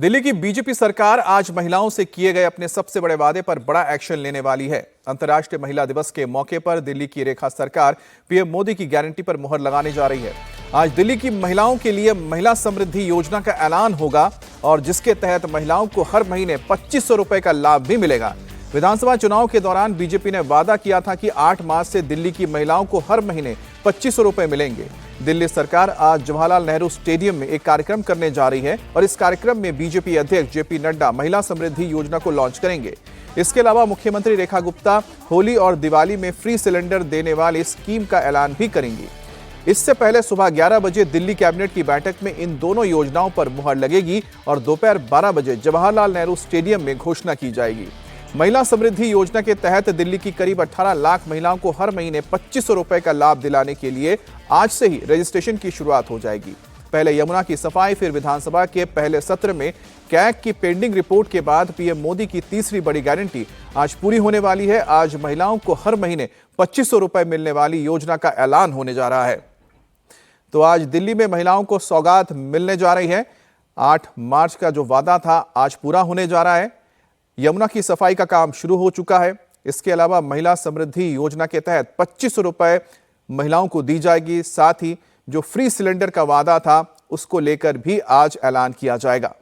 दिल्ली की बीजेपी सरकार आज महिलाओं से किए गए अपने सबसे बड़े वादे पर बड़ा एक्शन लेने वाली है। अंतर्राष्ट्रीय महिला दिवस के मौके पर दिल्ली की रेखा सरकार पीएम मोदी की गारंटी पर मुहर लगाने जा रही है। आज दिल्ली की महिलाओं के लिए महिला समृद्धि योजना का ऐलान होगा और जिसके तहत महिलाओं को हर महीने 2500 रुपए का लाभ भी मिलेगा। विधानसभा चुनाव के दौरान बीजेपी ने वादा किया था कि 8 मार्च से दिल्ली की महिलाओं को हर महीने 2500 रुपए मिलेंगे। दिल्ली सरकार आज जवाहरलाल नेहरू स्टेडियम में एक कार्यक्रम करने जा रही है और इस कार्यक्रम में बीजेपी अध्यक्ष जेपी नड्डा महिला समृद्धि योजना को लॉन्च करेंगे। इसके अलावा मुख्यमंत्री रेखा गुप्ता होली और दिवाली में फ्री सिलेंडर देने वाली स्कीम का ऐलान भी करेंगी। इससे पहले सुबह 11 बजे दिल्ली कैबिनेट की बैठक में इन दोनों योजनाओं पर मुहर लगेगी और दोपहर 12 बजे जवाहरलाल नेहरू स्टेडियम में घोषणा की जाएगी। महिला समृद्धि योजना के तहत दिल्ली की करीब 18 लाख महिलाओं को हर महीने 2500 रुपए का लाभ दिलाने के लिए आज से ही रजिस्ट्रेशन की शुरुआत हो जाएगी। पहले यमुना की सफाई, फिर विधानसभा के पहले सत्र में कैग की पेंडिंग रिपोर्ट के बाद पीएम मोदी की तीसरी बड़ी गारंटी आज पूरी होने वाली है। आज महिलाओं को हर महीने 2500 रुपए मिलने वाली योजना का ऐलान होने जा रहा है। तो आज दिल्ली में महिलाओं को सौगात मिलने जा रही है। 8 मार्च का जो वादा था आज पूरा होने जा रहा है। यमुना की सफाई का काम शुरू हो चुका है। इसके अलावा महिला समृद्धि योजना के तहत 2500 रुपए महिलाओं को दी जाएगी। साथ ही जो फ्री सिलेंडर का वादा था उसको लेकर भी आज ऐलान किया जाएगा।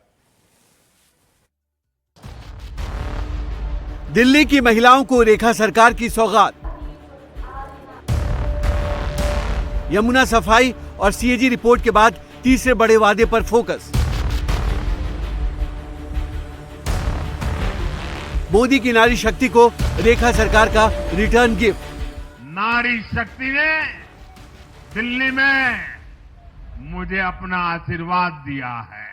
दिल्ली की महिलाओं को रेखा सरकार की सौगात। यमुना सफाई और सीएजी रिपोर्ट के बाद तीसरे बड़े वादे पर फोकस। मोदी की नारी शक्ति को रेखा सरकार का रिटर्न गिफ्ट। नारी शक्ति ने दिल्ली में मुझे अपना आशीर्वाद दिया है।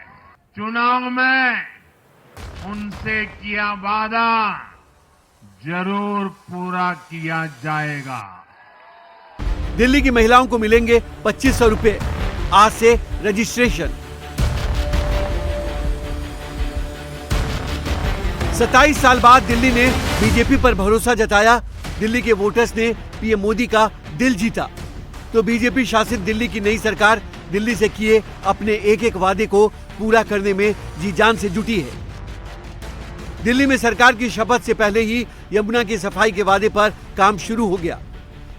चुनाव में उनसे किया वादा जरूर पूरा किया जाएगा। दिल्ली की महिलाओं को मिलेंगे 2500 रुपए। आज से रजिस्ट्रेशन। 27 साल बाद दिल्ली ने बीजेपी पर भरोसा जताया। दिल्ली के वोटर्स ने पीएम मोदी का दिल जीता। तो बीजेपी शासित दिल्ली की नई सरकार दिल्ली से किए अपने एक एक वादे को पूरा करने में जी जान से जुटी है। दिल्ली में सरकार की शपथ से पहले ही यमुना की सफाई के वादे पर काम शुरू हो गया।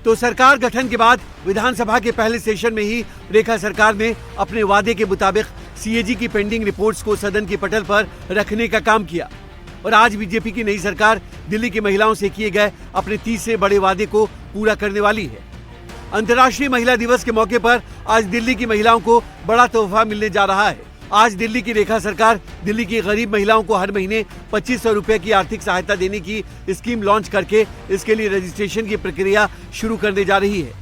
तो सरकार गठन के बाद विधानसभा के पहले सेशन में ही रेखा सरकार ने अपने वादे के मुताबिक सीएजी की पेंडिंग रिपोर्ट्स को सदन के पटल पर रखने का काम किया। और आज बीजेपी की नई सरकार दिल्ली की महिलाओं से किए गए अपने तीसरे बड़े वादे को पूरा करने वाली है। अंतर्राष्ट्रीय महिला दिवस के मौके पर आज दिल्ली की महिलाओं को बड़ा तोहफा मिलने जा रहा है। आज दिल्ली की रेखा सरकार दिल्ली की गरीब महिलाओं को हर महीने 2500 रुपए की आर्थिक सहायता देने की स्कीम लॉन्च करके इसके लिए रजिस्ट्रेशन की प्रक्रिया शुरू करने जा रही है।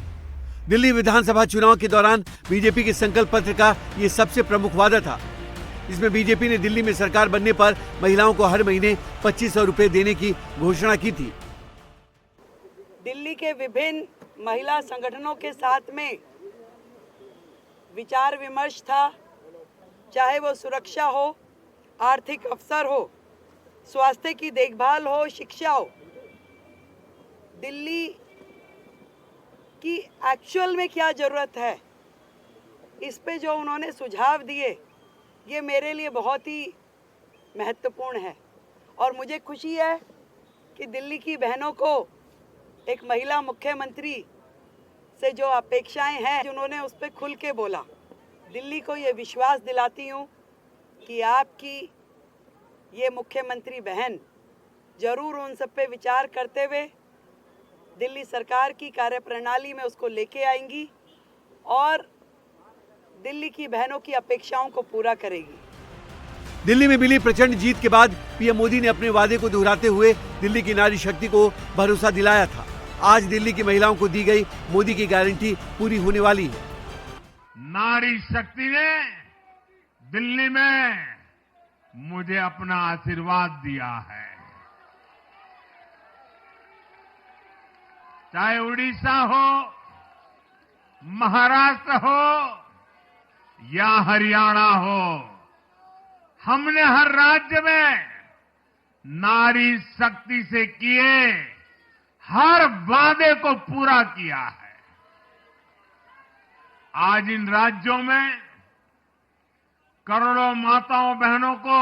दिल्ली विधानसभा चुनाव के दौरान बीजेपी के संकल्प पत्र का ये सबसे प्रमुख वादा था। इसमें बीजेपी ने दिल्ली में सरकार बनने पर महिलाओं को हर महीने 2500 रुपए देने की घोषणा की थी। दिल्ली के विभिन्न महिला संगठनों के साथ में विचार विमर्श था, चाहे वो सुरक्षा हो, आर्थिक अवसर हो, स्वास्थ्य की देखभाल हो, शिक्षा हो। दिल्ली की एक्चुअल में क्या जरूरत है, इस पे जो उन्होंने सुझाव दिए ये मेरे लिए बहुत ही महत्वपूर्ण है। और मुझे खुशी है कि दिल्ली की बहनों को एक महिला मुख्यमंत्री से जो अपेक्षाएं हैं उन्होंने उस पर खुल के बोला। दिल्ली को ये विश्वास दिलाती हूँ कि आपकी ये मुख्यमंत्री बहन जरूर उन सब पे विचार करते हुए दिल्ली सरकार की कार्यप्रणाली में उसको लेके आएंगी और दिल्ली की बहनों की अपेक्षाओं को पूरा करेगी। दिल्ली में मिली प्रचंड जीत के बाद पीएम मोदी ने अपने वादे को दोहराते हुए दिल्ली की नारी शक्ति को भरोसा दिलाया था। आज दिल्ली की महिलाओं को दी गई मोदी की गारंटी पूरी होने वाली है। नारी शक्ति ने दिल्ली में मुझे अपना आशीर्वाद दिया है। चाहे उड़ीसा हो, महाराष्ट्र हो या हरियाणा हो, हमने हर राज्य में नारी शक्ति से किए हर वादे को पूरा किया है। आज इन राज्यों में करोड़ों माताओं बहनों को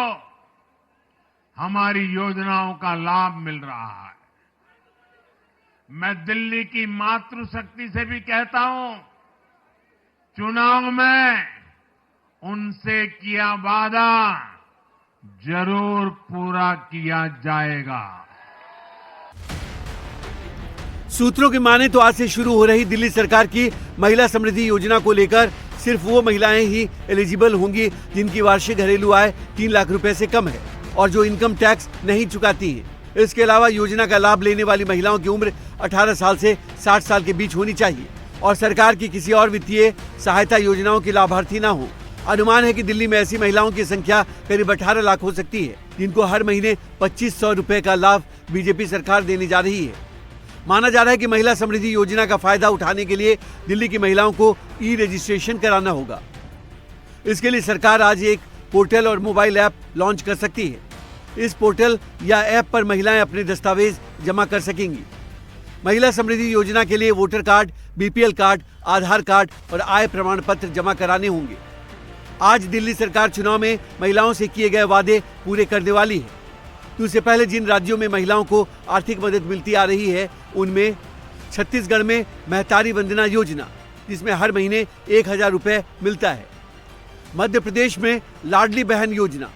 हमारी योजनाओं का लाभ मिल रहा है। मैं दिल्ली की मातृशक्ति से भी कहता हूं, चुनाव में उनसे किया वादा जरूर पूरा किया जाएगा। सूत्रों की माने तो आज से शुरू हो रही दिल्ली सरकार की महिला समृद्धि योजना को लेकर सिर्फ वो महिलाएं ही एलिजिबल होंगी जिनकी वार्षिक घरेलू आय 3 लाख रुपए से कम है और जो इनकम टैक्स नहीं चुकाती हैं। इसके अलावा योजना का लाभ लेने वाली महिलाओं की उम्र 18 साल से 60 साल के बीच होनी चाहिए और सरकार की किसी और वित्तीय सहायता योजनाओं की लाभार्थी न हो। अनुमान है कि दिल्ली में ऐसी महिलाओं की संख्या करीब 18 लाख हो सकती है जिनको हर महीने 2500 रुपए का लाभ बीजेपी सरकार देने जा रही है। माना जा रहा है कि महिला समृद्धि योजना का फायदा उठाने के लिए दिल्ली की महिलाओं को ई रजिस्ट्रेशन कराना होगा। इसके लिए सरकार आज एक पोर्टल और मोबाइल ऐप लॉन्च कर सकती है। इस पोर्टल या ऐप पर महिलाएं अपने दस्तावेज जमा कर सकेंगी। महिला समृद्धि योजना के लिए वोटर कार्ड, बीपीएल कार्ड, आधार कार्ड और आय प्रमाण पत्र जमा कराने होंगे। आज दिल्ली सरकार चुनाव में महिलाओं से किए गए वादे पूरे करने वाली है। तो इससे पहले जिन राज्यों में महिलाओं को आर्थिक मदद मिलती आ रही है उनमें छत्तीसगढ़ में महतारी वंदना योजना जिसमें हर महीने 1000 रुपए मिलता है, मध्य प्रदेश में लाडली बहन योजना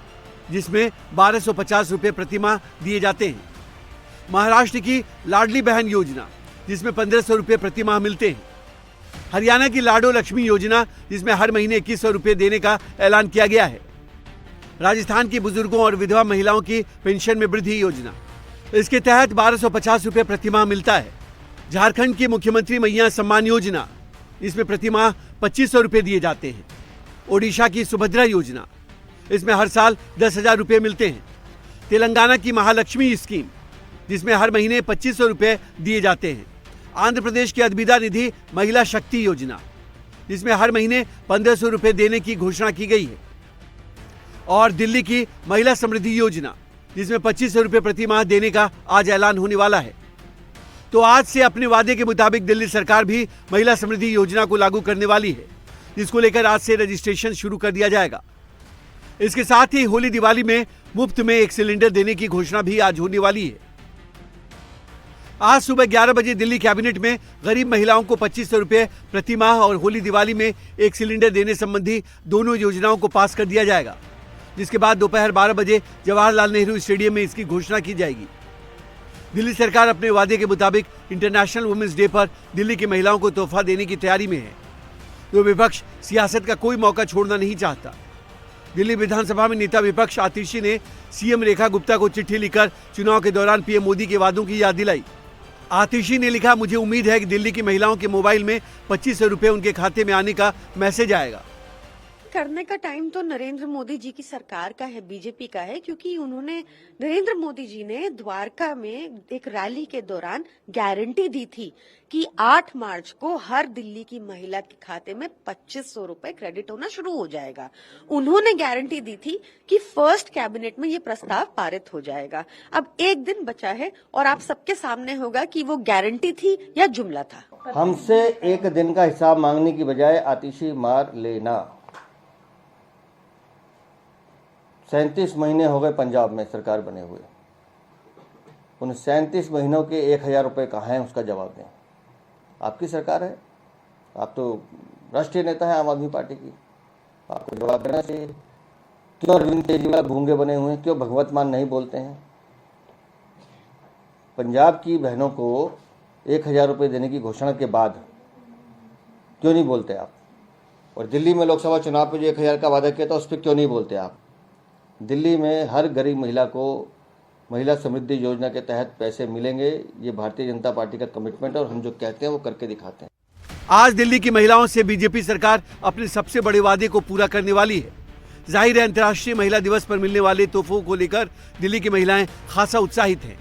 जिसमें 1250 रुपए प्रतिमाह दिए जाते हैं, महाराष्ट्र की लाडली बहन योजना जिसमें 1500 रुपए प्रतिमाह मिलते हैं, हरियाणा की लाडो लक्ष्मी योजना जिसमें हर महीने 2100 रुपए देने का ऐलान किया गया है, राजस्थान की बुजुर्गों और विधवा महिलाओं की पेंशन में वृद्धि योजना इसके तहत 1250 रुपए प्रतिमाह मिलता है, झारखंड की मुख्यमंत्री मैया सम्मान योजना इसमें प्रतिमाह 2500 रुपए दिए जाते हैं, ओडिशा की सुभद्रा योजना इसमें हर साल 10,000 रुपए मिलते हैं, तेलंगाना की महालक्ष्मी स्कीम जिसमें हर महीने 2500 रुपए दिए जाते हैं, आंध्र प्रदेश की अद्विदा निधि महिला शक्ति योजना जिसमें हर महीने 1500 रुपए देने की घोषणा की गई है और दिल्ली की महिला समृद्धि योजना जिसमें 2500 रुपए प्रति माह देने का आज ऐलान होने वाला है। तो आज से अपने वादे के मुताबिक दिल्ली सरकार भी महिला समृद्धि योजना को लागू करने वाली है, जिसको लेकर आज से रजिस्ट्रेशन शुरू कर दिया जाएगा। इसके साथ ही होली दिवाली में मुफ्त में 1 सिलेंडर देने की घोषणा भी आज होने वाली है। आज सुबह 11 बजे दिल्ली कैबिनेट में गरीब महिलाओं को 2500 रुपए प्रति माह और होली दिवाली में 1 सिलेंडर देने संबंधी दोनों योजनाओं को पास कर दिया जाएगा, जिसके बाद दोपहर 12 बजे जवाहरलाल नेहरू स्टेडियम में इसकी घोषणा की जाएगी। दिल्ली सरकार अपने वादे के मुताबिक इंटरनेशनल वुमेन्स डे पर दिल्ली की महिलाओं को तोहफा देने की तैयारी में है। तो विपक्ष सियासत का कोई मौका छोड़ना नहीं चाहता। दिल्ली विधानसभा में नेता विपक्ष आतिशी ने सीएम रेखा गुप्ता को चिट्ठी लिखकर चुनाव के दौरान पीएम मोदी के वादों की याद दिलाई। आतिशी ने लिखा, मुझे उम्मीद है कि दिल्ली की महिलाओं के मोबाइल में 2500 रुपए उनके खाते में आने का मैसेज आएगा। करने का टाइम तो नरेंद्र मोदी जी की सरकार का है, बीजेपी का है, क्योंकि नरेंद्र मोदी जी ने द्वारका में एक रैली के दौरान गारंटी दी थी कि 8 मार्च को हर दिल्ली की महिला के खाते में 2500 रुपए क्रेडिट होना शुरू हो जाएगा। उन्होंने गारंटी दी थी कि फर्स्ट कैबिनेट में ये प्रस्ताव पारित हो जाएगा। अब 1 दिन बचा है और आप सबके सामने होगा कि वो गारंटी थी या जुमला था। हमसे 1 दिन का हिसाब मांगने की बजाय आतिशी मार लेना। 37 महीने हो गए पंजाब में सरकार बने हुए, उन 37 महीनों के 1000 रुपये कहाँ हैं उसका जवाब दें। आपकी सरकार है, आप तो राष्ट्रीय नेता हैं आम आदमी पार्टी की, आपको जवाब देना चाहिए। क्यों अरविंद केजरीवाल गूंगे बने हुए हैं, क्यों भगवत मान नहीं बोलते हैं? पंजाब की बहनों को 1000 रुपये देने की घोषणा के बाद क्यों नहीं बोलते आप? और दिल्ली में लोकसभा चुनाव पे जो 1000 का वादा किया था उस पर क्यों नहीं बोलते आप? दिल्ली में हर गरीब महिला को महिला समृद्धि योजना के तहत पैसे मिलेंगे, ये भारतीय जनता पार्टी का कमिटमेंट है और हम जो कहते हैं वो करके दिखाते हैं। आज दिल्ली की महिलाओं से बीजेपी सरकार अपने सबसे बड़े वादे को पूरा करने वाली है। जाहिर है अंतर्राष्ट्रीय महिला दिवस पर मिलने वाले तोहफों को लेकर दिल्ली की महिलाएं खासा उत्साहित हैं।